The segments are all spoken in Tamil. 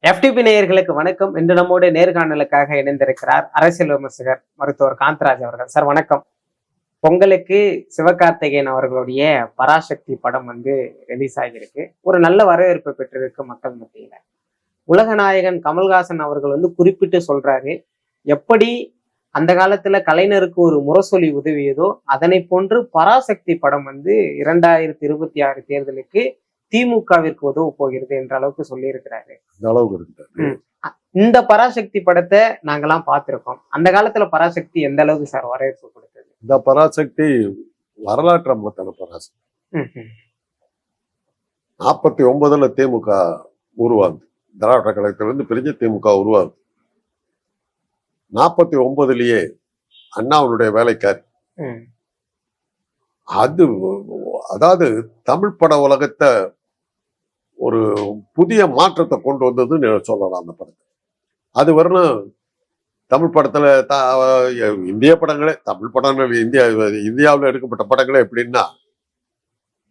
எஃப்டிபி நேயர்களுக்கு வணக்கம். இன்று நம்மோடு நேர்காணலுக்காக இணைந்திருக்கிறார் அரசியல் விமர்சகர் மருத்துவர் காந்தராஜ் அவர்கள். சார் வணக்கம். பொங்கலுக்கு சிவகார்த்திகேயன் அவர்களுடைய பராசக்தி படம் ரிலீஸ் ஆகியிருக்கு. ஒரு நல்ல வரவேற்பு பெற்றிருக்கு மக்கள் மத்தியில. உலகநாயகன் கமல்ஹாசன் அவர்கள் குறிப்பிட்டு சொல்றாரு, எப்படி அந்த காலத்துல கலைஞருக்கு ஒரு முரசொலி உதவியதோ அதனை போன்று பராசக்தி படம் 2026 தேர்தலுக்கு திமுகவிற்கு உதவ போகிறது என்ற அளவுக்கு சொல்லி இருக்கிறாரு. இந்த பராசக்தி படத்தை நாங்கெல்லாம் பார்த்திருக்கோம். அந்த காலத்துல பராசக்தி எந்த அளவுக்கு சார் வரவேற்பு கொடுத்தது? இந்த பராசக்தி வரலாற்று அம்பத்தான பராசக்தி. 49 திமுக உருவாகுது. திராவிட கழகத்திலிருந்து பிரிஞ்ச திமுக உருவாகுது. 49 அண்ணாவுடைய வேலைக்காரி. அதாவது தமிழ் பட உலகத்தை ஒரு புதிய மாற்றத்தை கொண்டு வந்ததுன்னு சொல்லலாம். அந்த படத்தை அது வரணும். தமிழ் படத்துல இந்திய படங்களே, தமிழ் படங்கள் இந்தியாவில் எடுக்கப்பட்ட படங்களே எப்படின்னா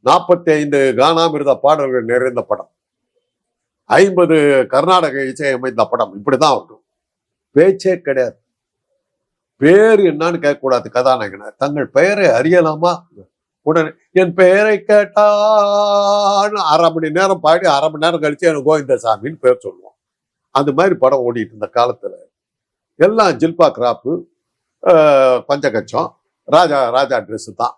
45 கானாமிருத பாடல்கள் நிறைந்த படம், 50 கர்நாடக இசை அமைந்த படம், இப்படிதான் இருக்கும். பேச்சே கிடையாது. பேர் என்னன்னு கேட்கக்கூடாது. கதாநாயகனை தங்கள் பெயரை அறியலாமா, உடனே என் பெயரை கேட்டான்னு 1/2 மணி நேரம் பாடி 1/2 மணி நேரம் கழிச்சு எனக்கு கோவிந்தசாமின்னு பேர் சொல்லுவோம். அந்த மாதிரி படம் ஓடிட்டு இருந்த காலத்துல எல்லாம் ஜில்பா கிராப்பு, பஞ்சகச்சம், ராஜா ட்ரெஸ் தான்.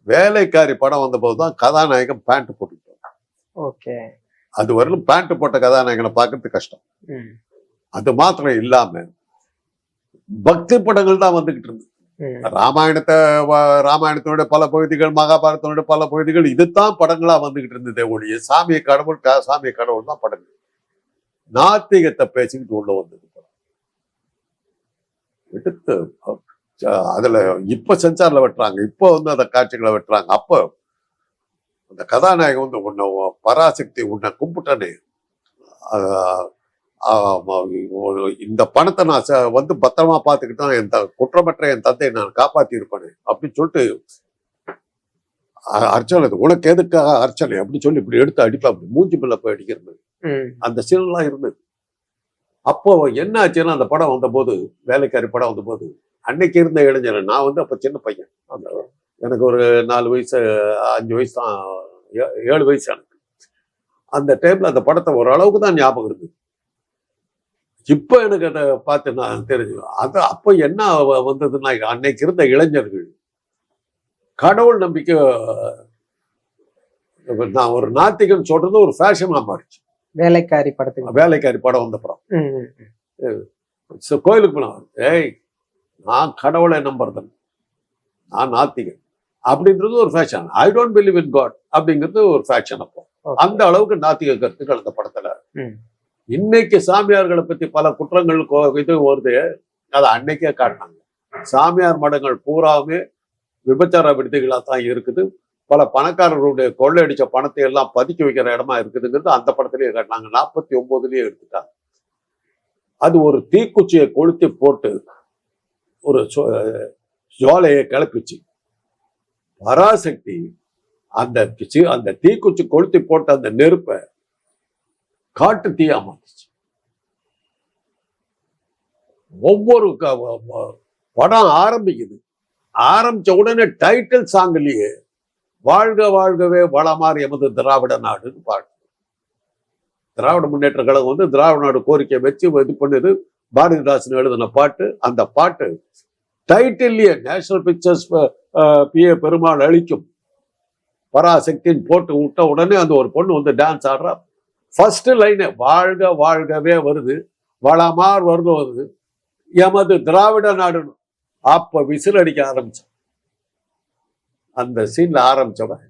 வேலைக்காரி படம் வந்த போதுதான் கதாநாயகன் பேண்ட் போட்டுக்கிட்டோம். ஓகே, அது வரலும் பேண்ட் போட்ட கதாநாயகனை பார்க்கறது கஷ்டம். அது மாத்திரம் இல்லாம பக்தி படங்கள் தான் வந்துகிட்டு இருந்தது. ராமாயணத்தோட பல பகுதிகள், மகாபாரதத்தோட பல பகுதிகள், இதுதான் படங்களா வந்துகிட்டு இருந்ததே ஒழிய சாமியை கடவுள் தான் படங்கள். நாத்திகத்தை பேசிக்கிட்டு உள்ள வந்தது படம். எடுத்து அதுல இப்ப சென்சார்ல வெட்டுறாங்க, இப்போ அந்த காட்சிகளை வெட்டுறாங்க. அப்ப அந்த கதாநாயகன் உன்னை பராசக்தி உன்னை கும்பிட்டனே, இந்த பணத்தை நான் பத்திரமா பார்த்துக்கிட்டேன், என் குற்றமற்ற என் தந்தையை நான் காப்பாத்தி இருப்பேன் அப்படின்னு சொல்லிட்டு அர்ச்சனை, உனக்கு எதுக்காக அர்ச்சனை அப்படின்னு சொல்லி இப்படி எடுத்து அடிப்பா, அப்படி மூஞ்சி பிள்ளை போய் அடிக்கிறது, அந்த சீனெல்லாம் இருந்தது. அப்போ என்ன ஆச்சுன்னா, அந்த படம் வந்த போது, வேலைக்காரி படம் வந்த போது, அன்னைக்கு இருந்த இளைஞர், நான் அப்ப சின்ன பையன், எனக்கு ஒரு 4 வயசு 5 வயசு தான், 7 வயசு எனக்கு. அந்த டைம்ல அந்த படத்தை ஓரளவுக்கு தான் ஞாபகம் இருக்கு. இப்ப எனக்கு அதை பார்த்து நான் தெரிஞ்சு, அது அப்ப என்ன வந்ததுன்னா, அன்னைக்கு இருந்த இளைஞர்கள் கடவுள் நம்பிக்கை, நான் ஒரு நாத்திகன் சொல்றது ஒரு ஃபேஷனா மாறிச்சு. வேலைக்காரி படம் வந்த படம் கோயிலுக்கு போனேன், ஏய் நான் கடவுளை நம்புறதன், நான் நாத்திகன் அப்படின்றது ஒரு fashion. I don't believe in God அப்படிங்கிறது ஒரு ஃபேஷன். அப்போ அந்த அளவுக்கு நாத்திக கருத்துக்கள் அந்த படத்துல. இன்னைக்கு சாமியார்களை பத்தி பல குற்றங்கள் இது வருது, அதை அன்னைக்கே காட்டினாங்க. சாமியார் மடங்கள் பூராவுமே விபச்சார விடுதிகளா தான் இருக்குது. பல பணக்காரர்களுடைய கொள்ளையடிச்ச பணத்தை எல்லாம் பதுக்கி வைக்கிற இடமா இருக்குதுங்கிறது அந்த படத்திலேயே காட்டினாங்க. 49 எடுத்துட்டாங்க. அது ஒரு தீக்குச்சியை கொளுத்தி போட்டு ஒரு ஜுவாலையை கிளப்பிச்சு. பராசக்தி அந்த தீக்குச்சி கொளுத்தி போட்ட அந்த நெருப்பை காட்டு தீயா மாத்துச்சு. ஒவ்வொரு படம் ஆரம்பிக்குது, ஆரம்பிச்ச உடனே டைட்டில் சாங்லயே வாழ்க வாழ்கவே வளமாறு எமது திராவிட நாடுன்னு பாடு. திராவிட முன்னேற்ற கழகம் திராவிட நாடு கோரிக்கை வச்சு இது பண்ணுது. பாரதிதாசன் எழுதின பாட்டு. அந்த பாட்டு டைட்டில்லையே நேஷனல் பிக்சர்ஸ் PA பெருமாள் அளிக்கும் பராசக்தின்னு போட்டு விட்ட உடனே அந்த ஒரு பொண்ணு டான்ஸ் ஆடுறா. ஃபர்ஸ்ட் லைனு வாழ்க வாழ்கவே வருது, வளமார் வருது எமது திராவிட நாடுன்னு. அப்ப விசில் அடிக்க ஆரம்பிச்சான். அந்த சீன்ல ஆரம்பிச்சவன்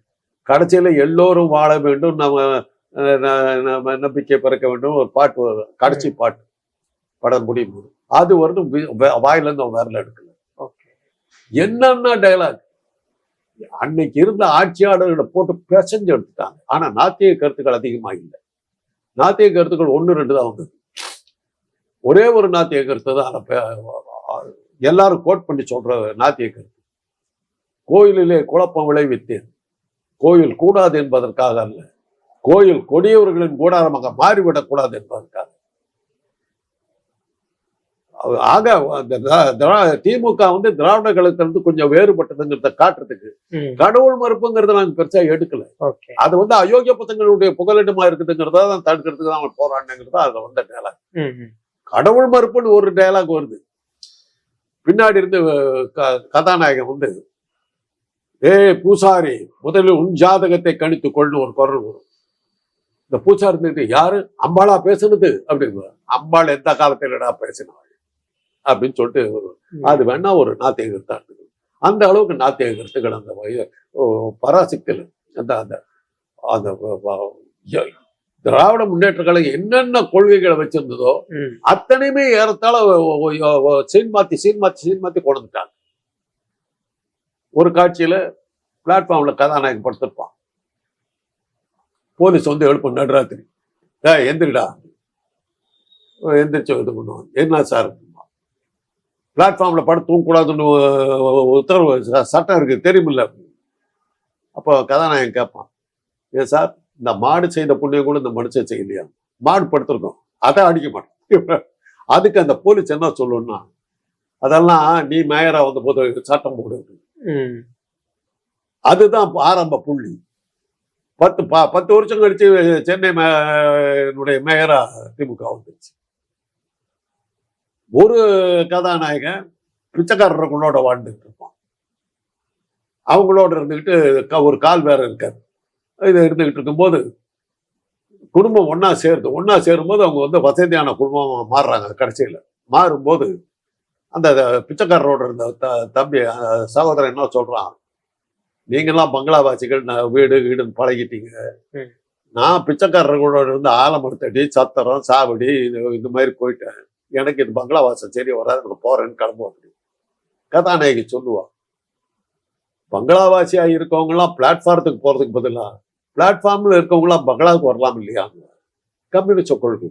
கடைசியில எல்லோரும் வாழ வேண்டும், நம்ம நம்பிக்கை பிறக்க வேண்டும் ஒரு பாட்டு வரும், கடைசி பாட்டு படம் முடியும். அது வாயில இருந்து அவன் வேறல எடுக்கல. என்னன்னா டைலாக் அன்னைக்கு இருந்த ஆட்சியாளர்களை போட்டு பிசைஞ்சு எடுத்துட்டாங்க. ஆனா நாத்திக கருத்துக்கள் அதிகமா இல்லை. நாத்திக கருத்துக்கள் 1-2 தான் வந்தது. ஒரே ஒரு நாத்திக கருத்து தான் எல்லாரும் கோட் பண்ணி சொல்ற நாத்திக கருத்து. கோயிலிலே குழப்பம் விளைவித்தேன், கோயில் கூடாது என்பதற்காக அல்ல, கோயில் கொடியவர்களின் கூடாரமாக மாறிவிடக்கூடாது என்பதற்காக. ஆக திமுக வந்து திராவிட கழகத்திலிருந்து கொஞ்சம் வேறுபட்டதுங்கிறத காட்டுறதுக்கு கடவுள் மறுப்புங்கிறத நாங்க பெருசா எடுக்கல. அது வந்து அயோக்கிய பசங்களுடைய புகலிடமா இருக்குதுங்கிறத தான் தடுக்கிறதுக்கு தான் போராடினங்கிறதா அதுல வந்த டயலாக். கடவுள் மறுப்புன்னு ஒரு டயலாக் வருது. பின்னாடி இருந்து கதாநாயகன் வந்து பூசாரி முதலில் உன் ஜாதகத்தை கணித்து கொள்ளுன்னு ஒரு குரல் வரும். இந்த பூசாரி இருந்துட்டு யாரு அம்பாளா பேசுனது அப்படின்னு, அம்பாள் எந்த காலத்திலடா பேசினாள் அப்படின்னு சொல்லிட்டு அது வேணா ஒரு நாத்திக கருத்து. அந்த அளவுக்கு நாத்திக கருத்துக்கள் அந்த பராசக்தியில் அந்த அந்த அந்த திராவிட முன்னேற்ற கழகம் என்னென்ன கொள்கைகளை வச்சிருந்ததோ அத்தனையுமே ஏறத்தாழ சீன்மாத்தி கொண்டுட்டாங்க. ஒரு காட்சியில பிளாட்ஃபார்ம்ல கதாநாயகன் படுத்திருப்பான். போலீஸ் வந்து எழுப்ப நடுராத்திரி, எந்திரிடா, எந்திரிச்சு இது பண்ணுவான். என்ன சார், பிளாட்ஃபார்ம்ல படுத்து தூங்கக்கூடாதுன்னு உத்தரவு சட்டம் இருக்கு தெரியுமில்ல. அப்போ கதாநாயகன் கேட்பான், ஏன் சார் இந்த மாடு செய்த புண்ணியம் கூட இந்த மனுஷன் செய்யலையா? மாடு படுத்திருக்கோம், அதை அடிக்க மாட்டோம். அதுக்கு அந்த போலீஸ் என்ன சொல்லணும்னா, அதெல்லாம் நீ மேயரா வந்த போது சட்டம் போடுது. அதுதான் ஆரம்ப புள்ளி. 10 வருஷம் கழிச்சு சென்னை மேயரா திமுக வந்துருச்சு. ஒரு கதாநாயகன் பிச்சைக்காரர்களோட வாழ்ந்துட்டு இருப்பான். அவங்களோட இருந்துக்கிட்டு ஒரு கால் வேற இருக்காரு. இது இருந்துகிட்டு இருக்கும்போது குடும்பம் ஒன்னா சேரும்போது அவங்க வந்து வசதியான குடும்பமா மாறுறாங்க. கடைசியில மாறும்போது அந்த பிச்சைக்காரரோட இருந்த தம்பி சகோதரன் என்ன சொல்றான், நீங்கெல்லாம் பங்களாவாசிகள் வீடுன்னு பழகிட்டீங்க, நான் பிச்சைக்காரர்களோட இருந்து ஆலமரத்தடி சத்திரம் சாவடி இந்த மாதிரி போயிட்டேன், எனக்கு இது பங்களாவாசம் சரி வராது, எனக்கு போறேன்னு கிளம்புவோம். அப்படி கதாநாயகி சொல்லுவா, பங்களாவாசியா இருக்கவங்கலாம் பிளாட்ஃபார்த்துக்கு போறதுக்கு பதிலா பிளாட்ஃபார்ம்ல இருக்கவங்களாம் பங்களாவுக்கு வரலாம் இல்லையா? கம்யூனிஸ்ட் கொள்கை,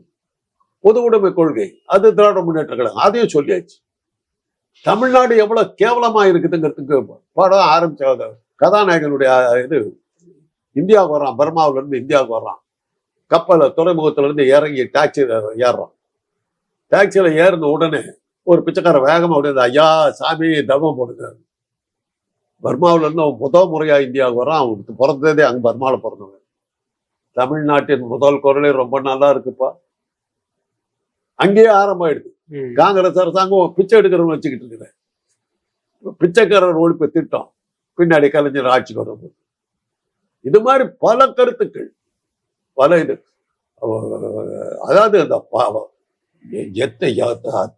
பொது உடைமை கொள்கை, அது திராவிட முன்னேற்ற கழகம், அதையும் சொல்லியாச்சு. தமிழ்நாடு எவ்வளவு கேவலமா இருக்குதுங்கிறதுக்கு படம் ஆரம்பிச்ச கதாநாயகனுடைய இது இந்தியாவுக்கு வர்றான், பர்மாவில இருந்து இந்தியாவுக்கு வர்றான், கப்பல துறைமுகத்துல இருந்து இறங்கி டாக்ஸியில ஏறுறான். டாக்ஸியில ஏறின உடனே ஒரு பிச்சைக்கார வேகமா அப்படியே, ஐயா சாமி தர்மம் போடுங்க. பர்மாவில இருந்து அவன் முதல் முறையா இந்தியாவுக்கு வரான். அவனுக்கு பிறந்ததே அங்க பர்மாவில் பிறந்தவன். தமிழ்நாட்டின் முதல் குரலே ரொம்ப நல்லா இருக்குப்பா. அங்கேயே ஆரம்பமாயிடுது. காங்கிரஸ் அரசாங்கம் பிச்சை எடுக்கிறவங்க வச்சுக்கிட்டு இருக்கிறேன். பிச்சைக்காரர் ஒழிப்பு திட்டம் பின்னாடி கலைஞர் ஆட்சிக்கு வரும்போது இது மாதிரி பல கருத்துக்கள், பல இது. அதாவது அந்த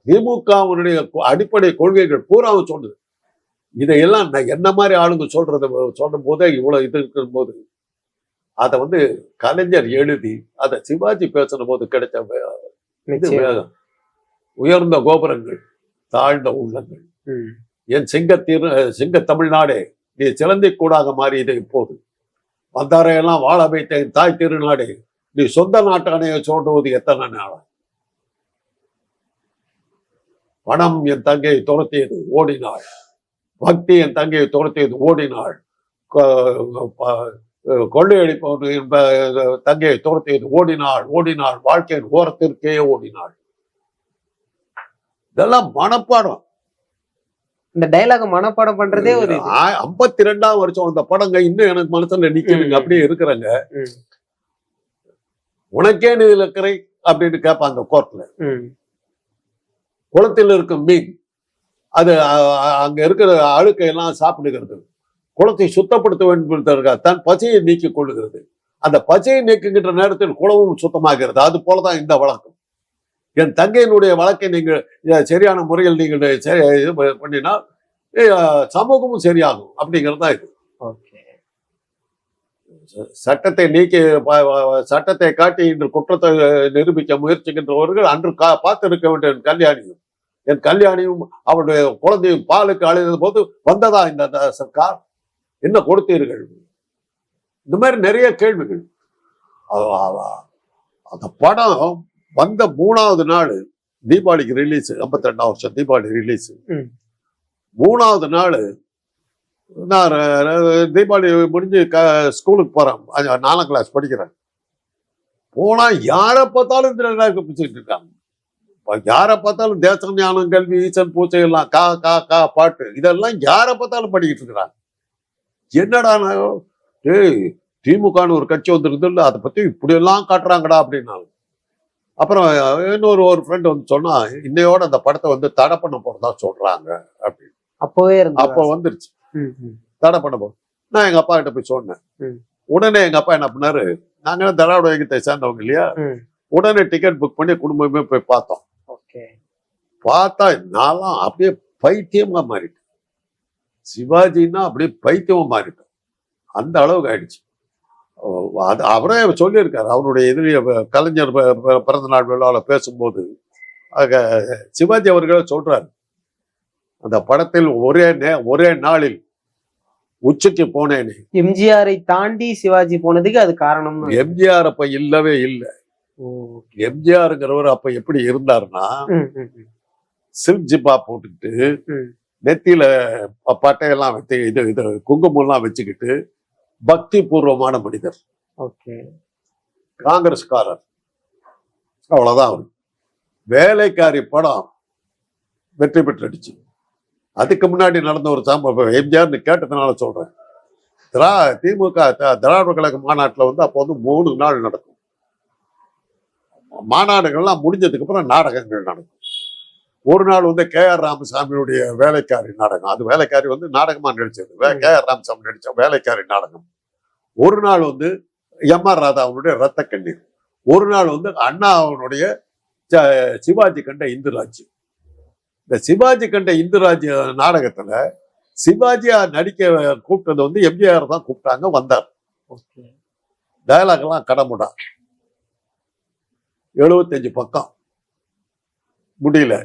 திமுகவுடைய அடிப்படை கொள்கைகள் பூராவும் சொல்லுது. இதையெல்லாம் என்ன மாதிரி ஆளுங்க சொல்லும் போதே இவ்வளவு இது இருக்கும் போது அதை வந்து கலைஞர் எழுதி அதை சிவாஜி பேசுன போது கிடைச்ச உயர்ந்த கோபுரங்கள் தாழ்ந்த உள்ளங்கள், என் சிங்க தமிழ்நாடே நீ சிலந்தை கூடாக மாறியதை இப்போது வந்தாரையெல்லாம் வாழ வைத்த என் தாய் திருநாடே நீ சொந்த நாட்டானையை சொல்றது எத்தனை நாளா? பணம் என் தங்கையை துரத்தியது ஓடினாள், பக்தி என் தங்கையை துரத்தியது ஓடினாள், கொள்ளையடிப்பவன் என்ப தங்கையை துரத்தியது ஓடினாள், வாழ்க்கையின் ஓரத்திற்கே ஓடினாள். இதெல்லாம் மனப்பாடம். இந்த டைலாக் மனப்பாடம் பண்றதே ஒரு 52ஆம் வருஷம் அந்த படங்க இன்னும் எனக்கு மனசுல நிக்குதுங்க, அப்படியே இருக்கிறாங்க. உனக்கே நிலக்கரை அப்படின்னு கேட்பாங்க கோர்ட்ல. குளத்தில் இருக்கும் மீன் அது அங்க இருக்கிற அழுக்கையெல்லாம் சாப்பிடுகிறது, குளத்தை சுத்தப்படுத்த வேண்டும், தன் பச்சையை நீக்கிக் கொள்ளுகிறது. அந்த பச்சையை நீக்குகின்ற நேரத்தில் குளமும் சுத்தமாகிறது. அது போலதான் இந்த வழக்கம். என் தங்கையினுடைய வழக்கை நீங்கள் சரியான முறையில் நீங்கள் இது பண்ணினால் சமூகமும் சரியாகும் அப்படிங்கிறது தான் இது. சட்டத்தை நீக்கி சட்டத்தை காட்டி இன்று குற்றத்தை நிரூபிக்க முயற்சிக்கின்றவர்கள் அன்று பார்த்திருக்க வேண்டிய என் கல்யாணியும் அவருடைய குழந்தையும் பாலுக்கு அழைத்த போது வந்ததா இந்த சர்க்கார், என்ன கொடுத்தீர்கள்? இந்த மாதிரி நிறைய கேள்விகள். அந்த படம் வந்த 3வது நாள் தீபாவளிக்கு ரிலீஸ், 52ஆம் வருஷம் தீபாவளி ரிலீஸ். 3வது நாள் நான் தீபாவளி முடிஞ்சு ஸ்கூலுக்கு போறேன், 4ஆம் கிளாஸ் படிக்கிறேன். போனா யாரை பார்த்தாலும் இந்த டைலாக் பிடிச்சிட்டு இருக்காங்க. யாரை பார்த்தாலும் தேச ஞானம், கல்வி, ஈசன் பூச்சை எல்லாம் கா கா கா பாட்டு இதெல்லாம் யாரை பார்த்தாலும் படிக்கிட்டு இருக்கிறாங்க. என்னடா டேய் திமுகன்னு ஒரு கட்சி வந்துருது இல்லை, அதை பத்தி இப்படி எல்லாம் காட்டுறாங்கடா அப்படின்னாலும். அப்புறம் இன்னொரு ஃப்ரெண்ட் வந்து சொன்னா, இன்னையோட அந்த படத்தை வந்து தடை பண்ண போறதா சொல்றாங்க அப்படின்னு. அப்பவே இருந்தது. அப்போ வந்துருச்சு தடை பண்ண போறோம். நான் எங்க அப்பா கிட்ட போய் சொன்னேன். உடனே எங்க அப்பா என்ன பண்ணாரு, நாங்க திராவிட இயக்கத்தை சேர்ந்தவங்க இல்லையா, உடனே டிக்கெட் புக் பண்ணி குடும்பமே போய் பார்த்தோம். பார்த்தா நான்லாம் அப்படியே பைத்தியமா மாறிட்டேன். சிவாஜின்னா அப்படியே பைத்தியமா மாறிட்டேன். அந்த அளவுக்கு ஆயிடுச்சு. அது அவரே சொல்லியிருக்காரு, அவருடைய எதிரிய கலைஞர் பிறந்த நாள் விழாவில் பேசும்போது சிவாஜி அவர்களே சொல்றாரு, அந்த படத்தில் ஒரே நாளில் உச்சிக்கு போனேனே. எம்ஜிஆரை தாண்டி சிவாஜி போனதுக்கு அது காரணம். எம்ஜிஆர் அப்ப இல்லவே இல்லை. எம்ஜிஆருங்கிறவர் அப்ப எப்படி இருந்தாருன்னா, சில்க் ஜிப்பா போட்டுக்கிட்டு நெத்தியில பட்டையெல்லாம் வச்சு இது குங்குமம் எல்லாம் வச்சுக்கிட்டு பக்தி பூர்வமான மனிதர். காங்கிரஸ்காரர், அவ்வளவுதான் அவரு. வேலைக்காரி படம் வெற்றி பெற்றுடுச்சு. அதுக்கு முன்னாடி நடந்த ஒரு சம்பவம் எம்ஜிஆர்னு கேட்டதுனால சொல்றேன். திமுக திராவிட கழக மாநாட்டில் வந்து அப்போ வந்து 3 நாள் நடக்கும். மாநாடுகள்லாம் முடிஞ்சதுக்கு அப்புறம் நாடகங்கள் நடக்கும். ஒரு நாள் வந்து KR ராமசாமியுடைய வேலைக்காரி நாடகம். அது வேலைக்காரி வந்து நாடகமா நடிச்சது. KR ராமசாமி நடிச்ச வேலைக்காரி நாடகம். ஒரு நாள் வந்து MR ராதாவுடைய ரத்த கண்ணீர். ஒரு நாள் வந்து அண்ணா அவனுடைய சிவாஜி கண்ட இந்துராஜ். இந்த சிவாஜி கண்ட இந்துராஜ் நாடகத்துல சிவாஜியா நடிக்க கூப்பிட்டது வந்து எம்ஜிஆர் தான் கூப்பிட்டாங்க, வந்தார். டயலாக் எல்லாம் கடமுடா 75 பக்கம் முடியல,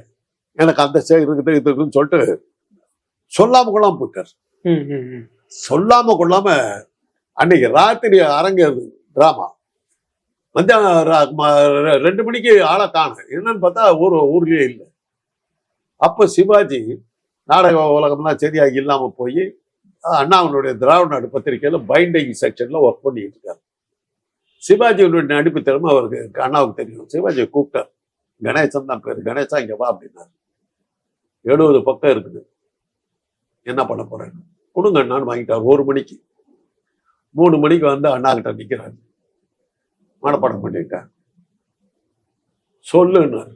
எனக்கு அந்த இருக்குது இதுன்னு சொல்லிட்டு சொல்லாம கொள்ளாம போயிட்டார். சொல்லாம கொள்ளாம அன்னைக்கு ராத்திரி அரங்கேறது டிராமா. மத்தியானம் 2 மணிக்கு ஆளை காணும். என்னன்னு பார்த்தா ஊர்லயே இல்லை. அப்ப சிவாஜி நாடக உலகம்லாம் சரியாக இல்லாம போய் அண்ணாவனுடைய திராவிட நாடு பத்திரிகையில பைண்டிங் செக்ஷன்ல ஒர்க் பண்ணிட்டு இருக்காரு. சிவாஜியுடைய நடிப்பு திறமை அவருக்கு அண்ணாவுக்கு தெரியும். சிவாஜியை கூப்பிட்டார். கணேசன் தான் பேரு. கணேசா இங்க வா அப்படின்னாரு. 70 பக்கம் இருக்குது, என்ன பண்ண போறேன், கொடுங்க அண்ணான்னு வாங்கிட்டார். 1 மணிக்கு 3 மணிக்கு வந்து அண்ணா கிட்ட நிக்கிறாரு. மனப்பாடம் பண்ணிட்டார். சொல்லுன்னார்.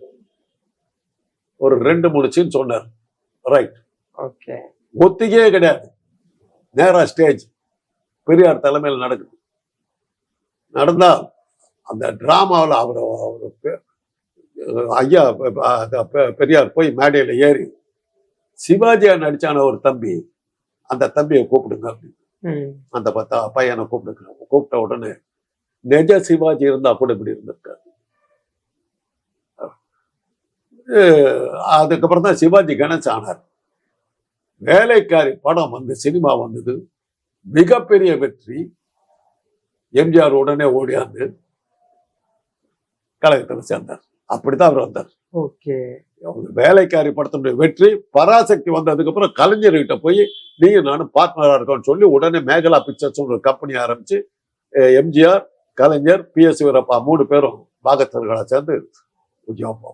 ஒரு 2-3 சீன் சொன்னார். ரைட், ஒத்திகையே கிடையாது. நேரா ஸ்டேஜ் பெரியார் தலைமையில் நடக்குது. நடந்தா அந்த டிராமாவில் அவர் ஐயா பெரியார் போய் மேடையில ஏறி சிவாஜியா நடிச்சான ஒரு தம்பி, அந்த தம்பியை கூப்பிடுங்க அப்படின்னு. அந்த பையனை கூப்பிடுங்க. கூப்பிட்ட உடனே நெஜ சிவாஜி இருந்தா கூட இப்படி இருந்திருக்காரு. அதுக்கப்புறம் தான் சிவாஜி கணேசன் ஆனார். வேலைக்காரி படம் வந்து சினிமா வந்தது, மிகப்பெரிய வெற்றி. எம்ஜிஆர் உடனே ஓடியாந்து கழகத்தில் சேர்ந்தார். அப்படித்தான் அவர் வந்தார். வேலைக்காரி படத்தினுடைய வெற்றி, பராசக்தி வந்ததுக்கு அப்புறம் கலைஞர்கிட்ட போய் நீங்க நானும் பார்ட்னரா இருக்கோம்னு சொல்லி உடனே மேகலா பிக்சர்ஸ் ஒரு கம்பெனி ஆரம்பிச்சு எம்ஜிஆர், கலைஞர், PS வீரப்பா 3 பேரும் பாகத்தர்களா சேர்ந்து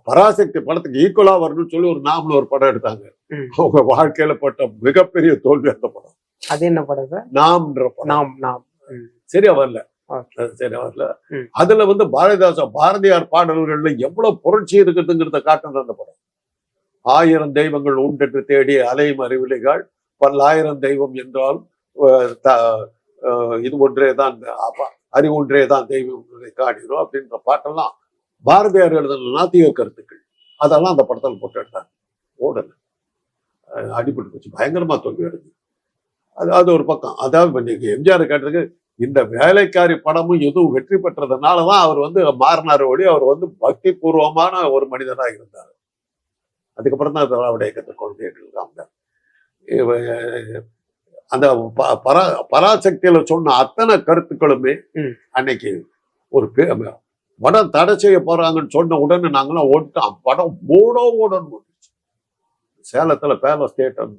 பராசக்தி படத்துக்கு ஈக்குவலா வரணும்னு சொல்லி ஒரு நாமல ஒரு படம் எடுத்தாங்க. அவங்க வாழ்க்கையில பட்ட மிகப்பெரிய தோல்வி அந்த படம். அது என்ன படம்? நாம்ன்ற படம். சரியா வரல. அதுல வந்து பாரதியார் பாடல்கள்ல எவ்வளவு புரட்சி இருக்குதுங்கிறத காட்டுறது அந்த படம். 1000 தெய்வங்கள் உண்டென்று தேடி அலையும் அறிவிலைகள், 10,000 தெய்வம் என்றால் இது ஒன்றேதான், அறிவு ஒன்றேதான் தெய்வம் காணிரும் அப்படின்ற பாட்டெல்லாம் பாரதியார் எழுதின நாத்திக கருத்துக்கள். அதெல்லாம் அந்த படத்தில் போட்டு எடுத்தாங்க. ஓடல, அடிபட்டு போச்சு, பயங்கரமா தோல்வி அடைஞ்சு. அது ஒரு பக்கம். அதாவது எம்ஜிஆர் கேட்டதுக்கு இந்த வேலைக்காரி படமும் எதுவும் வெற்றி பெற்றதுனாலதான் அவர் வந்து மாறினார் ஒழி. அவர் வந்து பக்தி பூர்வமான ஒரு மனிதனாக இருந்தார். அதுக்கப்புறம் தான் திராவிட இயக்கத்தை கொள்கைகள் வந்தார். அந்த பராசக்தியில சொன்ன அத்தனை கருத்துக்களுமே அன்னைக்கு ஒரு படம் தடை செய்ய போறாங்கன்னு சொன்ன உடனே நாங்களாம் ஓட்டோம். படம் ஓடன்னு ஓடிச்சு. சேலத்துல பேலஸ் தியேட்டர்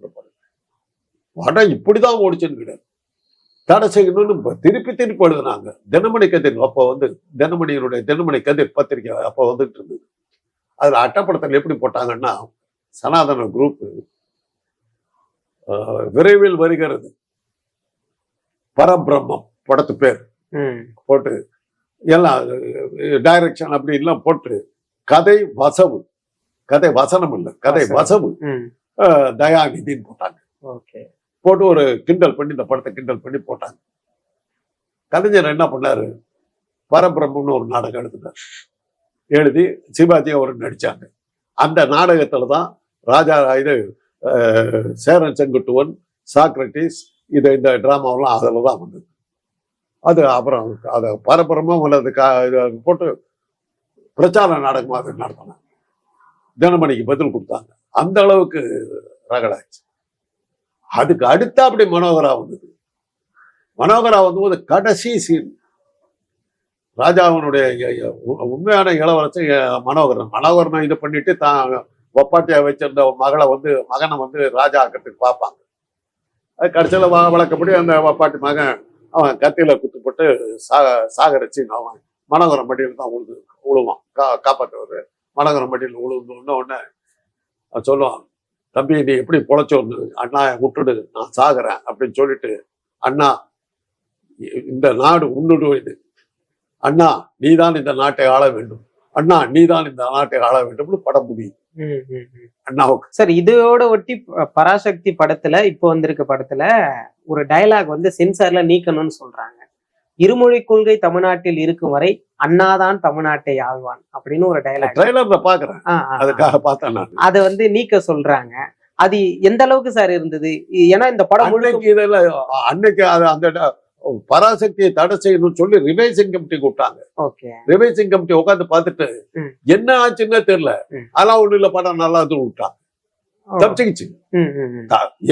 படம் இப்படிதான் ஓடிச்சுன்னு கிடையாது. தடை செய்யணும்னு திருப்பி திருப்பி எழுதுனாங்க. தினமணி கதிர் அப்போ வந்து தினமணி கதிர் பத்திரிகை அப்போ வந்துட்டு இருந்தது. அதுல அட்டப்படத்தில் எப்படி போட்டாங்கன்னா, சனாதன குரூப் விரைவில் வருகிறது பரபிரம்மம் படத்து பேர் போட்டு எல்லாம் டைரக்ஷன் அப்படி எல்லாம் போட்டு கதை வசனம் இல்லை, கதை வசவு தயாநிதின்னு போட்டாங்க. போட்டு ஒரு கிண்டல் பண்ணி இந்த படத்தை கிண்டல் பண்ணி போட்டாங்க. கலைஞர் என்ன பண்ணாரு, பரபிரம்மம்னு ஒரு நாடகம் எழுதினார். எழுதி சிவாஜி அவர் நடிச்சாங்க. அந்த நாடகத்துல தான் ராஜா இது சேரன் செங்குட்டுவன், சாக்ரட்டிஸ் இந்த டிராமாவெல்லாம் அதில் தான் வந்தது. அது அப்புறம் அதை பரபிரம்மம் அல்லது போட்டு பிரச்சார நாடகமாக அது நடத்தினாங்க. தினமணிக்கு பதில் கொடுத்தாங்க. அந்த அளவுக்கு ரகடாச்சு. அதுக்கு அடுத்த அப்படி மனோகரா வந்தது. மனோகரா வந்தபோது கடைசி சீன் ராஜாவினுடைய உண்மையான இளவரசன் மனோகரனை இது பண்ணிட்டு தான் ஒப்பாட்டியா வச்சிருந்த மகனை வந்து ராஜா ஆக்கிறதுக்கு பார்ப்பாங்க. அது கடைசியில் வழக்கப்படி அந்த ஒப்பாட்டி மகன் அவன் கத்தியில குத்துப்பட்டு சாகரிச்சு அவன் மனோகரம் மடியில் தான் உழுவான். காப்பாற்றுவார். மனோகரம் மடியில் உழுவுன்னு சொல்லுவான், தம்பி நீ எப்படி பொழைச்சோன்னு, அண்ணா விட்டுடு நான் சாகிறேன் அப்படின்னு சொல்லிட்டு, அண்ணா இந்த நாடு உன்னுடையது, அண்ணா நீதான் இந்த நாட்டை ஆள வேண்டும், அண்ணா நீதான் இந்த நாட்டை ஆள வேண்டும் படம் முடியும். அண்ணாவுக்கு சார் இதோட ஒட்டி பராசக்தி படத்துல இப்போ வந்திருக்க படத்துல ஒரு டயலாக் வந்து சென்சார்ல நீக்கணும்னு சொல்றாங்க. இருமொழி கொள்கை தமிழ்நாட்டில் இருக்கும் வரை அண்ணாதான் தமிழ்நாட்டை ஆழ்வான் அப்படின்னு ஒரு டயலாக் பாக்குறேன். அதுக்காக பார்த்தேன். அதை வந்து நீக்க சொல்றாங்க. அது எந்த அளவுக்கு சார் இருந்தது? ஏன்னா இந்த படம் அன்னைக்கு அந்த பராசக்தியை தடை செய்யணும்னு சொல்லி ரிவைசிங் கமிட்டி கூப்பிட்டாங்க. ரிவைசிங் கமிட்டி உட்காந்து பார்த்துட்டு என்ன ஆச்சுன்னு தெரியல, அதெல்லாம் ஒண்ணு இல்ல படம் நல்லா விட்டாங்க, தப்பிச்சுக்கிச்சு.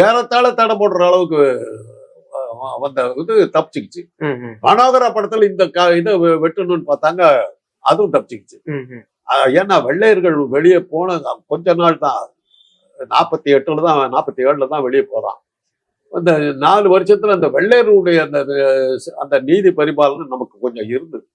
ஏறத்தாழ தடை போடுற அளவுக்கு வந்த இது தப்பிச்சுக்கிச்சு. மனோகரா படத்துல இந்த இதை வெட்டணும்னு பார்த்தாங்க, அதுவும் தப்பிச்சுக்கிச்சு. ஏன்னா வெள்ளையர்கள் வெளியே போன கொஞ்ச நாள் தான், 47 தான் வெளியே போறான். அந்த 4 வருஷத்துல அந்த வெள்ளையருடைய அந்த நீதி பரிபாலனை நமக்கு கொஞ்சம் இருந்தது.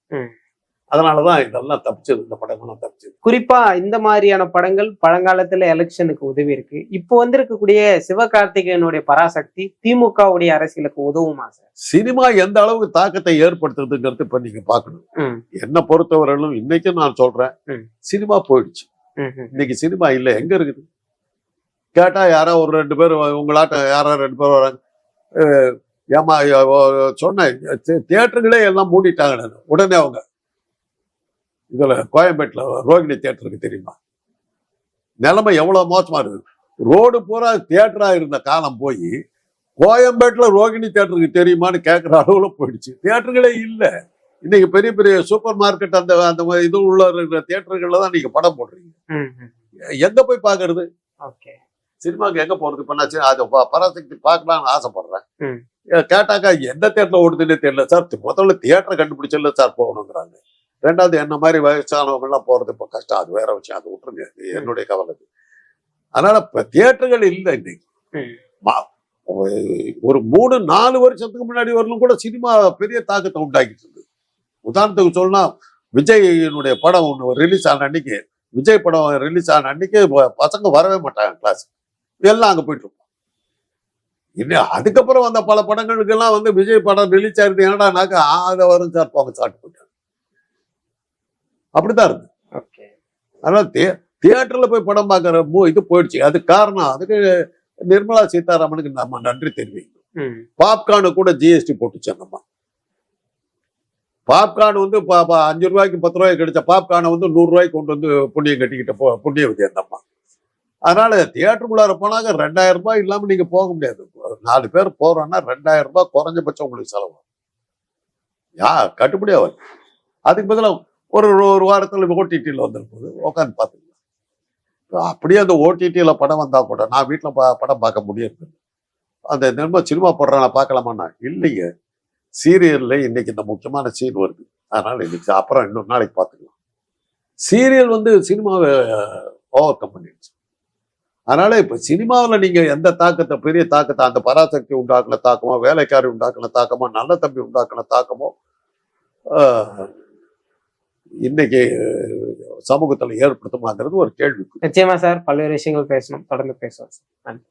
அதனாலதான் இதெல்லாம் தப்பிச்சது, இந்த படங்கள்லாம் தப்பிச்சது. குறிப்பா இந்த மாதிரியான படங்கள் பழங்காலத்துல எலெக்ஷனுக்கு உதவி இருக்கு. இப்போ வந்திருக்கக்கூடிய சிவகார்த்திகேயனுடைய பராசக்தி திமுகவுடைய அரசியலுக்கு உதவுமா சார்? சினிமா எந்த அளவுக்கு தாக்கத்தை ஏற்படுத்துறதுங்கிறது இப்ப நீங்க பாக்கணும். என்ன பொறுத்தவரையிலும் இன்னைக்கு நான் சொல்றேன், சினிமா போயிடுச்சு. இன்னைக்கு சினிமா இல்ல. எங்க இருக்குது கேட்டா யாரோ ஒரு 2 பேர் உங்களாட்ட யாரோ 2 பேர் வராங்க. ஏமா சொன்ன தியேட்டருங்களே எல்லாம் மூடிட்டாங்க. உடனே அவங்க இதுல கோயம்பேட்டில் ரோகிணி தியேட்டருக்கு தெரியுமா, நிலைமை எவ்வளவு மோசமா இருக்குது. ரோடு பூரா தியேட்டரா இருந்த காலம் போய் கோயம்பேட்டில் ரோகிணி தியேட்டருக்கு தெரியுமான்னு கேட்குற அளவுல போயிடுச்சு. தியேட்டர்களே இல்லை. இன்னைக்கு பெரிய பெரிய சூப்பர் மார்க்கெட் அந்த இது உள்ள இருக்கிற தியேட்டர்கள்ல தான் நீங்க படம் போடுறீங்க. எங்க போய் பாக்குறது? சினிமாவுக்கு எங்க போறது? பண்ணாச்சு அது பராசக்தி பார்க்கலாம்னு ஆசைப்படுறேன். கேட்டாக்கா எந்த தியேட்டர்ல ஓடுதுன்னே தெரியல சார். முதல்ல தியேட்டரை கண்டுபிடிச்சல சார் போகணுங்கிறாங்க. ரெண்டாவது என்ன மாதிரி வயசானவங்க எல்லாம் போறது இப்ப கஷ்டம். அது வேற விஷயம், அது விட்டுருங்க, என்னுடைய கவலை. அதனால இப்ப தியேட்டர்கள் இல்லை இன்னைக்கு. ஒரு 3-4 வருஷத்துக்கு முன்னாடி வரலும் கூட சினிமா பெரிய தாக்கத்தை உண்டாக்கிட்டு இருந்தது. உதாரணத்துக்கு சொன்னா, விஜயினுடைய படம் ஒன்று ரிலீஸ் ஆன அன்னைக்கு, விஜய் படம் ரிலீஸ் ஆன அன்னைக்கு பசங்க வரவே மாட்டாங்க கிளாஸ், எல்லாம் அங்க போயிட்டு இருப்போம். இன்னும் அதுக்கப்புறம் வந்த பல படங்களுக்கு எல்லாம் வந்து விஜய் படம் ரிலீஸ் ஆயிருது, என்னடானாக்கா அதை வரும் சார் போங்க சாப்பிட்டு போயிட்டாங்க. அப்படித்தான் இருக்கு. அதனால தியேட்டர்ல போய் படம் பார்க்கற இது போயிடுச்சு. அது காரணம், அதுக்கு நிர்மலா சீதாராமனுக்கு நம்ம நன்றி தெரிவிக்கணும். பாப்கார்னு கூட ஜிஎஸ்டி போட்டுச்சு. நம்ம பாப்கார்ன் வந்து 5 ரூபாய்க்கு 10 ரூபாய்க்கு கிடைச்ச பாப்கார்னை வந்து 100 ரூபாய்க்கு கொண்டு வந்து புண்ணியம் கட்டிக்கிட்ட புண்ணியவதி அந்த அம்மா. அதனால தியேட்டருக்குள்ளார போனாங்க 2000 ரூபாய் இல்லாம நீங்க போக முடியாது. 4 பேர் போறோம்னா 2000 ரூபாய் குறைஞ்சபட்சம் உங்களுக்கு செலவு. கட்டுப்படி ஆகும். அதுக்கு பதிலாக ஒரு வாரத்துல ஓடிடியில் வந்துருப்போது உட்காந்து பார்த்துக்கலாம். அப்படியே அந்த ஓடிடியில் படம் வந்தா கூட நான் வீட்டில் படம் பார்க்க முடியாது. அந்த நிர்ம சினிமா போடுறேன் நான் பார்க்கலாமாண்ணா, இல்லைங்க சீரியல்ல இன்னைக்கு இந்த முக்கியமான சீன் வருது, அதனால இன்னைக்கு அப்புறம் இன்னொரு நாளைக்கு பார்த்துக்கலாம். சீரியல் வந்து சினிமாவை ஓவர் கம் பண்ணிடுச்சு. அதனால இப்ப சினிமாவுல நீங்க எந்த தாக்கத்தை, பெரிய தாக்கத்தை, அந்த பராசக்தி உண்டாக்குன தாக்கமோ, வேலைக்காரி உண்டாக்குன தாக்கமோ, நல்ல தம்பி உண்டாக்குன தாக்கமோ ஆஹ், இன்னைக்கு சமூகத்துல ஏற்படுத்துமாங்கிறது ஒரு கேள்வி. நிச்சயமா சார், பல்வேறு விஷயங்கள் பேசணும், தொடர்ந்து பேசுவோம் சார். நன்றி.